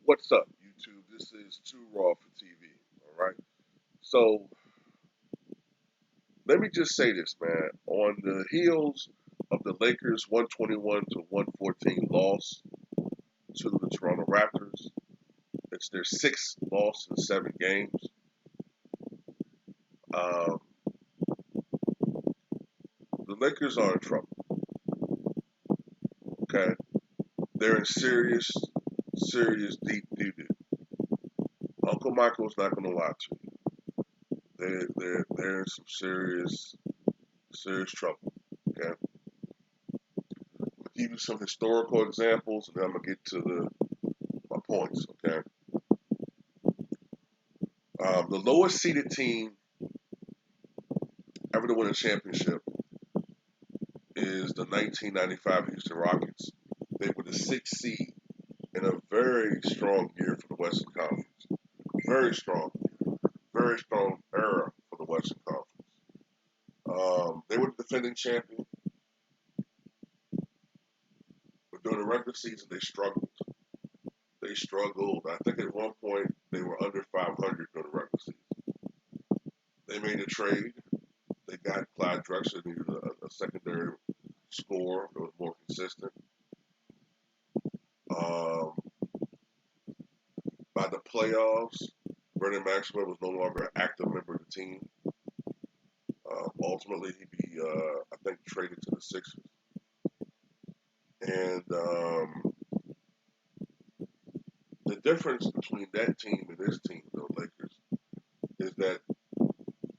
What's up, YouTube? This is Too Raw for TV. All right. So let me just say this, man. On the heels of the Lakers' 121 to 114 loss to the Toronto Raptors, it's their sixth loss in 7 games. Um, the Lakers are in trouble. Okay, they're in serious, serious deep doo doo. Uncle Michael's not going to lie to you. They're in some serious, serious trouble. Okay. Give you some historical examples, and then I'm gonna get to my points. Okay, the lowest seeded team ever to win a championship is the 1995 Houston Rockets. They were the sixth seed in a very strong year for the Western Conference. Very strong era for the Western Conference. They were the defending champion, but during the regular season they struggled. They struggled. I think at one point they were under 500 during the regular season. They made a trade. They got Clyde Drexler, needed a secondary score that was more consistent. Um, by the playoffs, Brendan Maxwell was no longer an active member of the team. Ultimately, he'd be, I think, traded to the Sixers. And the difference between that team and this team, the Lakers, is that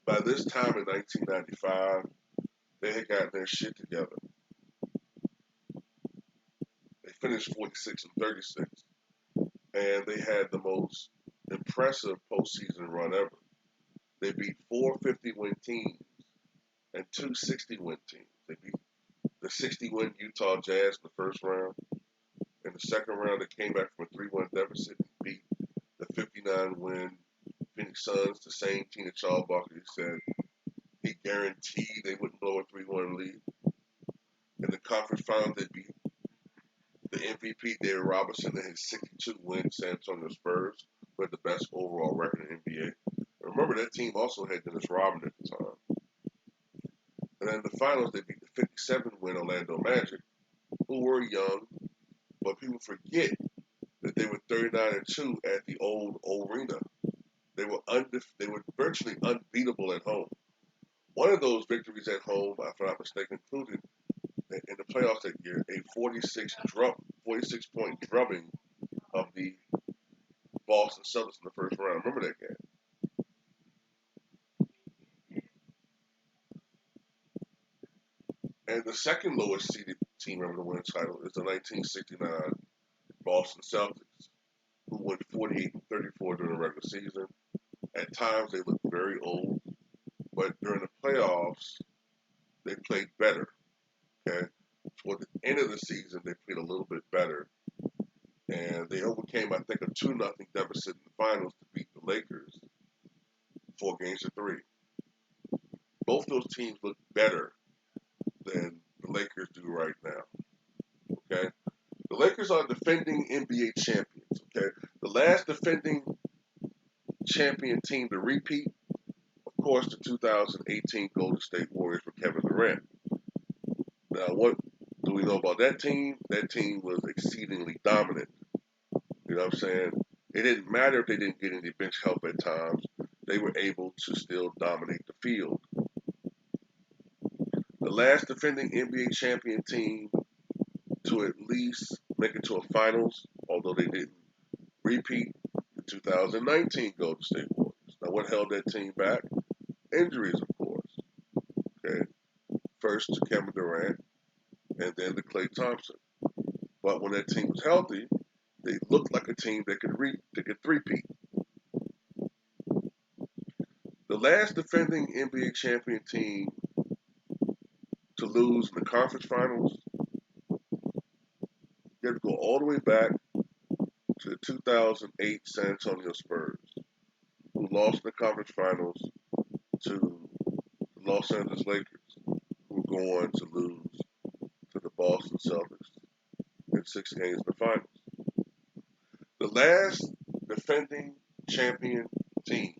by this time in 1995, they had gotten their shit together. They finished 46 and 36, and they had the most impressive postseason run ever. They beat 450-win teams and two 60-win teams. They beat the 60-win Utah Jazz in the first round. In the second round, they came back from a 3-1 deficit and beat the 59-win Phoenix Suns, the same team that Charles Barkley said he guaranteed they wouldn't blow a 3-1 lead. In the conference finals, they beat the MVP David Robinson and his 62-win San Antonio Spurs, who had the best overall record in the NBA. Remember, that team also had Dennis Rodman at the time. And then in the finals, they beat the 57-win Orlando Magic, who were young, but people forget that they were 39-2 at the old arena. They were virtually unbeatable at home. One of those victories at home, if I'm not mistaken, included in the playoffs that year a 46 point drubbing of the Boston Celtics in the first round. Remember that game? And the second lowest seeded team ever to win a title is the 1969 Boston Celtics, who went 48 and 34 during the regular season. At times they looked very old, but during the playoffs they played better. Okay, toward the end of the season they played a little bit better, and they overcame I think a 2-0 deficit in the finals to beat the Lakers 4-3. Both those teams look better than the Lakers do right now. Okay, the Lakers are defending NBA champions. Okay, the last defending champion team to repeat, of course, the 2018 Golden State Warriors with Kevin Durant. Now, what do we know about that team? That team was exceedingly dominant. You know what I'm saying? It didn't matter if they didn't get any bench help at times. They were able to still dominate the field. The last defending NBA champion team to at least make it to a finals, although they didn't repeat, the 2019 Golden State Warriors. Now, what held that team back? Injuries, of course. Okay, first to Kevin Durant, and then to Klay Thompson. But when that team was healthy, they looked like a team that could three-peat. The last defending NBA champion team to lose in the conference finals, you have to go all the way back to the 2008 San Antonio Spurs, who lost in the conference finals to the Los Angeles Lakers, who were going to lose to the Boston Celtics in 6 games in the finals. The last defending champion team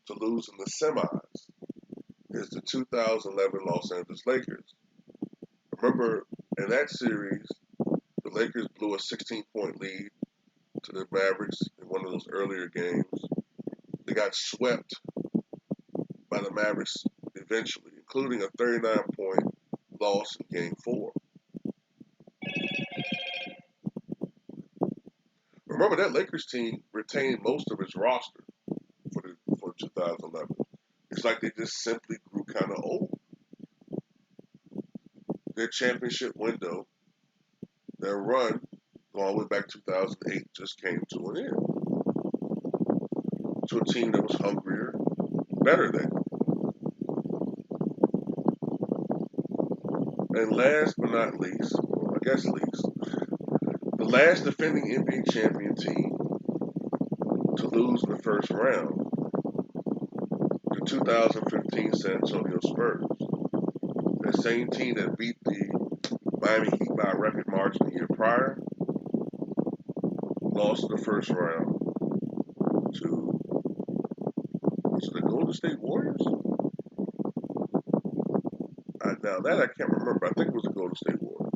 to lose in the semis is the 2011 Los Angeles Lakers. Remember, in that series, the Lakers blew a 16-point lead to the Mavericks in one of those earlier games. They got swept by the Mavericks eventually, including a 39-point loss in Game 4. Remember, that Lakers team retained most of its roster for 2011. It's like they just simply grew kind of old. Their championship window, their run, going all the way back to 2008, just came to an end. To a team that was hungrier, better than. And last but not least, I guess least, the last defending NBA champion team to lose in the first round, the 2015 San Antonio Spurs. That same team that beat the Miami Heat by a record margin the year prior, lost in the first round to, was it the Golden State Warriors? Now that I can't remember. I think it was the Golden State Warriors.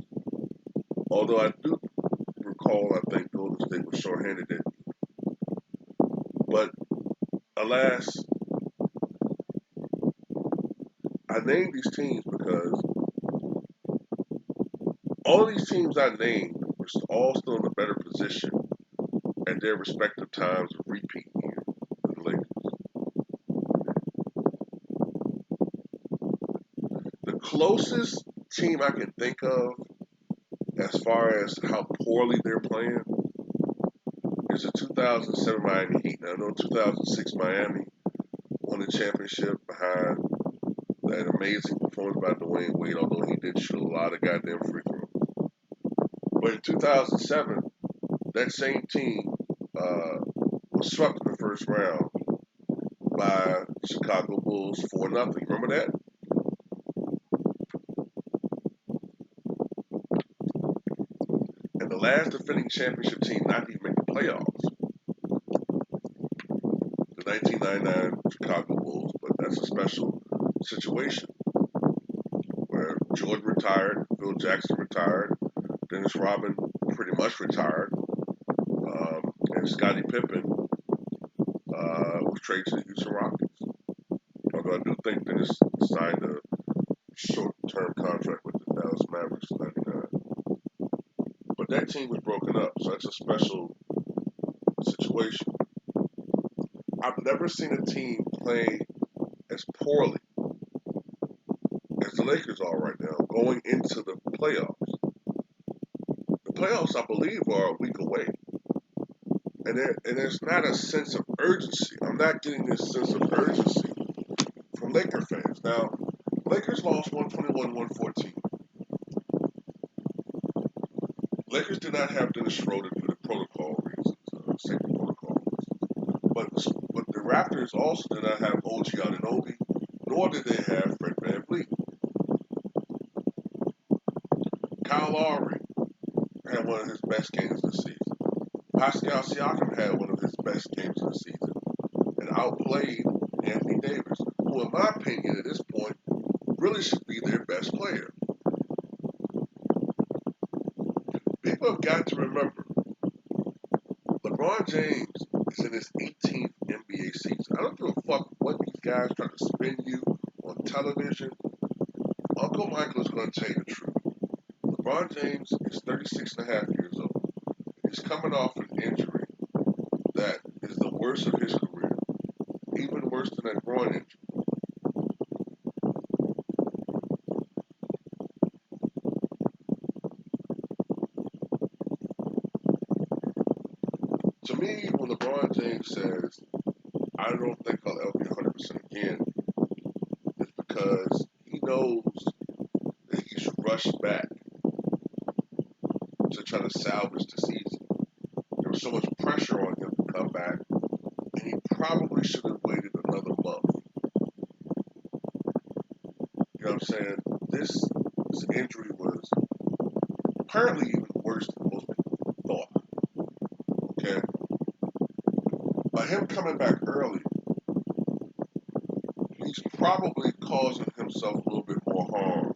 Although I do recall, I think Golden State was shorthanded that year. But alas, I named these teams because all of these teams I named were all still in a better position at their respective times of repeat year than the Lakers. The closest team I can think of as far as how poorly they're playing is the 2007 Miami Heat. Now, I know 2006 Miami won the championship behind that amazing performance by Dwayne Wade, although he did shoot a lot of goddamn free throws. But in 2007, that same team was swept in the first round by Chicago Bulls 4-0. Remember that? And the last defending championship team not to even make the playoffs, the 1999 Chicago Bulls, but that's a special situation where Jordan retired, Phil Jackson retired, Dennis Rodman pretty much retired, and Scottie Pippen was traded to the Houston Rockets. Although I do think Dennis signed a short-term contract with the Dallas Mavericks in '99. But that team was broken up, so that's a special situation. I've never seen a team play as poorly as the Lakers are right now going into the playoffs. The playoffs, I believe, are a week away. And there's not a sense of urgency. I'm not getting this sense of urgency from Laker fans. Now, Lakers lost 121-114. Lakers did not have Dennis Schroeder due to protocol reasons, safety protocol reasons. But the Raptors also did not have OG Anunoby, nor did they have Fred VanVleet. Kyle Lowry had one of his best games of the season. Pascal Siakam had one of his best games of the season and outplayed Anthony Davis, who, in my opinion, at this point, really should be their best player. People have got to remember, LeBron James is in his 18th NBA season. I don't give a fuck what these guys try to spin you on television. Uncle Michael is going to tell you the truth. LeBron James is 36 and a half years old. He's coming off an injury that is the worst of his career, even worse than that groin injury. To me, when LeBron James says, I don't think I'll ever be 100% again, it's because he knows that he's rushed back to try to salvage the season. There was so much pressure on him to come back, and he probably should have waited another month. You know what I'm saying? This injury was apparently even worse than most people thought. by him coming back early, he's probably causing himself a little bit more harm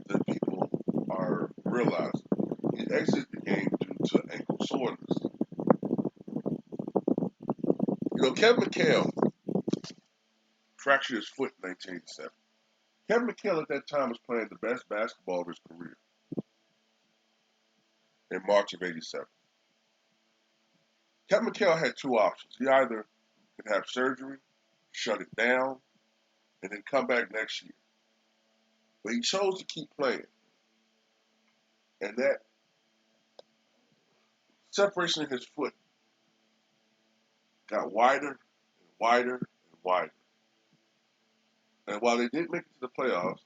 than people are realizing. He exited the game due to ankle soreness. Kevin McHale fractured his foot in 1987. Kevin McHale at that time was playing the best basketball of his career in March of '87. Kevin McHale had two options. He either could have surgery, shut it down, and then come back next year. But he chose to keep playing. And that separation in his foot got wider and wider and wider. And while they did make it to the playoffs,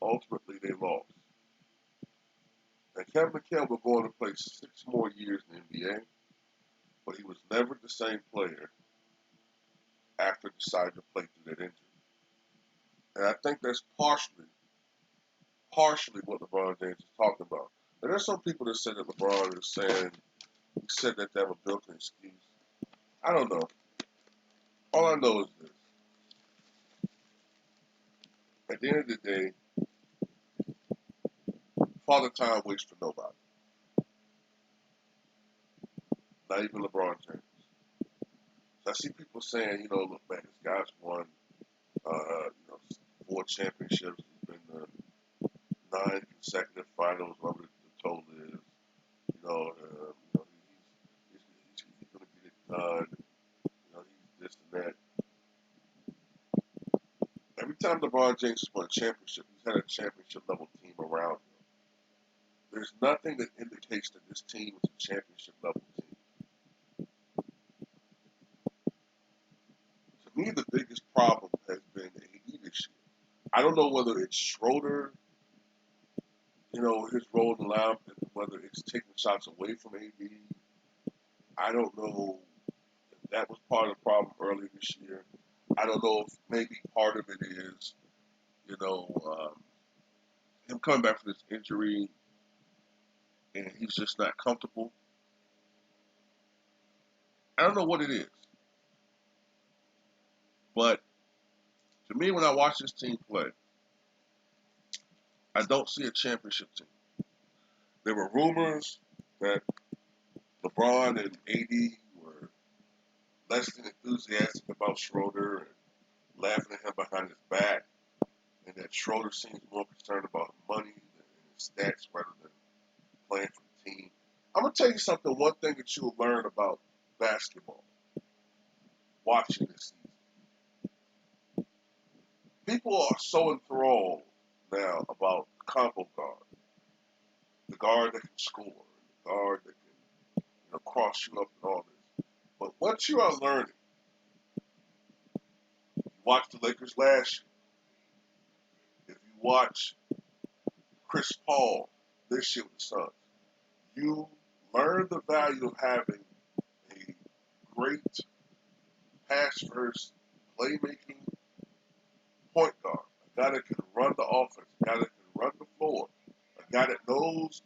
ultimately they lost. And Kevin McHale would go on to play 6 more years in the NBA, but he was never the same player after deciding to play through that injury. And I think that's partially what LeBron James is talking about. And there's some people that say that LeBron is saying, he said that they have a built-in excuse. I don't know. All I know is this. At the end of the day, Father Time waits for nobody. Not even LeBron James. So I see people saying, look, man, this guy's won, 4 championships. He's been to 9 consecutive finals, whatever the total is. He's going to get it done. He's this and that. Every time LeBron James has won a championship, he's had a championship level team around him. There's nothing that indicates that this team is a championship level team. To me, the biggest problem has been AD this year. I don't know whether it's Schroeder, his role in the lineup, whether it's taking shots away from AD. I don't know if that was part of the problem earlier this year. I don't know if maybe part of it is, him coming back from this injury and he's just not comfortable. I don't know what it is. But to me, when I watch this team play, I don't see a championship team. There were rumors that LeBron and AD were less than enthusiastic about Schroeder and laughing at him behind his back, and that Schroeder seems more concerned about money than his stats rather than playing for the team. I'm going to tell you something, one thing that you'll learn about basketball, watching this season. People are so enthralled now about combo guard. The guard that can score, the guard that can cross you up and all this. But what you are learning, you watch the Lakers last year, if you watch Chris Paul this year with the Suns, you learn the value of having a great pass-first, playmaking point guard, a guy that can run the offense, a guy that can run the floor, a guy that knows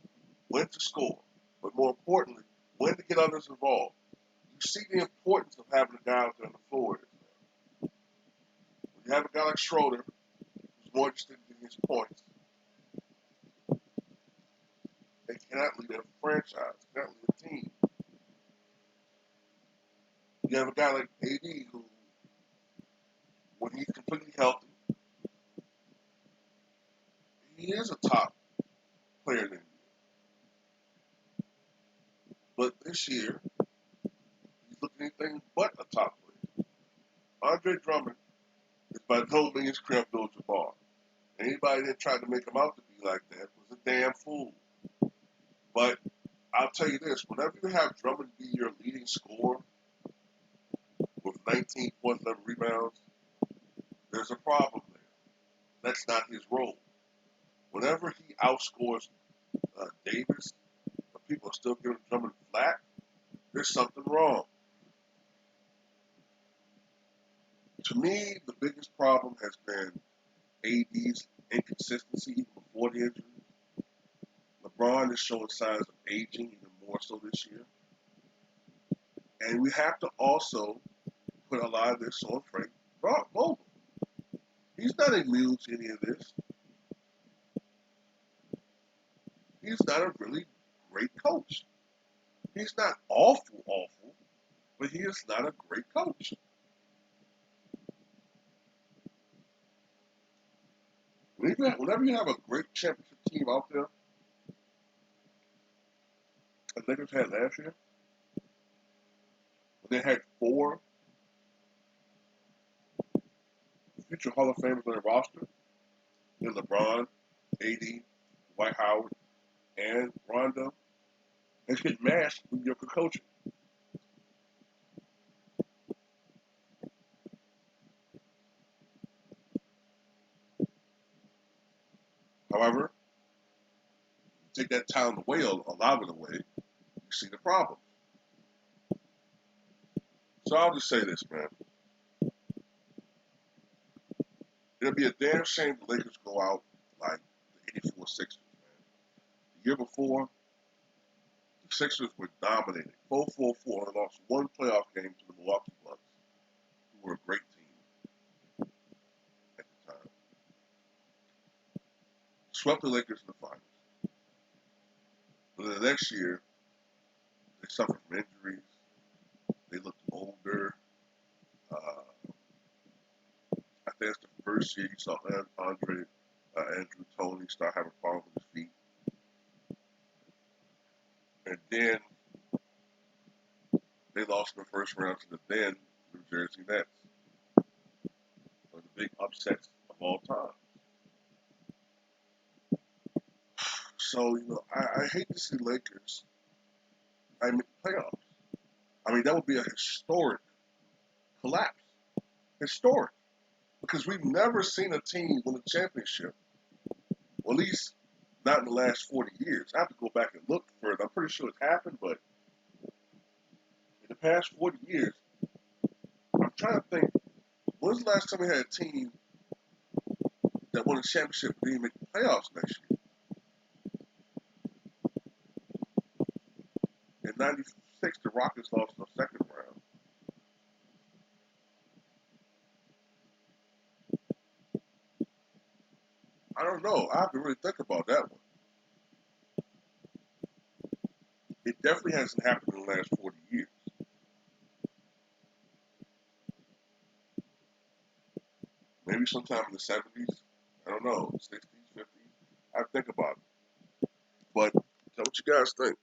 when to score, but more importantly, when to get others involved. You see the importance of having a guy out there on the floor. When you have a guy like Schroeder, who's more interested in his points, they cannot lead a franchise, cannot lead a team. You have a guy like AD who, when he's completely healthy, he is a top player in the NBA. But this year, he's looking anything but a top player. Andre Drummond is by no means Kareem Abdul-Jabbar. Anybody that tried to make him out to be like that was a damn fool. But I'll tell you this, whenever you have Drummond be your leading scorer with 19 points, 11 rebounds, there's a problem there. That's not his role. Whenever he outscores Davis, but people are still giving Drummond flack, there's something wrong. To me, the biggest problem has been AD's inconsistency even before the injury. LeBron is showing signs of aging even more so this year. And we have to also put a lot of this on Frank Vogel. He's not immune to any of this. He's not a really great coach. He's not awful, but he is not a great coach. Whenever you have a great championship team out there, like Lakers had last year, when they had 4 future Hall of Famers on their roster, LeBron, AD, Dwight Howard, and Rondo, it's getting masked with your coaching. However, take that talent away, a lot of it away, you see the problem. So I'll just say this, man. It'll be a damn shame the Lakers go out like the '84 Sixers, man. The year before, the Sixers were dominated. 4-4-4 and lost one playoff game to the Milwaukee Bucks, who were a great team at the time. Swept the Lakers in the finals. But the next year, they suffered from injuries. They looked older. I think that's the first year you saw Andrew Toney start having problems with his feet. And then they lost in the first round to the then New Jersey Nets. One of the big upsets of all time. So, I hate to see Lakers. Playoffs. That would be a historic collapse. Historic. Because we've never seen a team win a championship. Well, at least not in the last 40 years. I have to go back and look for it. I'm pretty sure it's happened, but in the past 40 years, I'm trying to think, when's the last time we had a team that won a championship but didn't make the playoffs next year? In '96, the Rockets lost in the second round. I don't know. I have to really think about that one. It definitely hasn't happened in the last 40 years. Maybe sometime in the '70s. I don't know, '60s, '50s. I think about it. But tell what you guys think.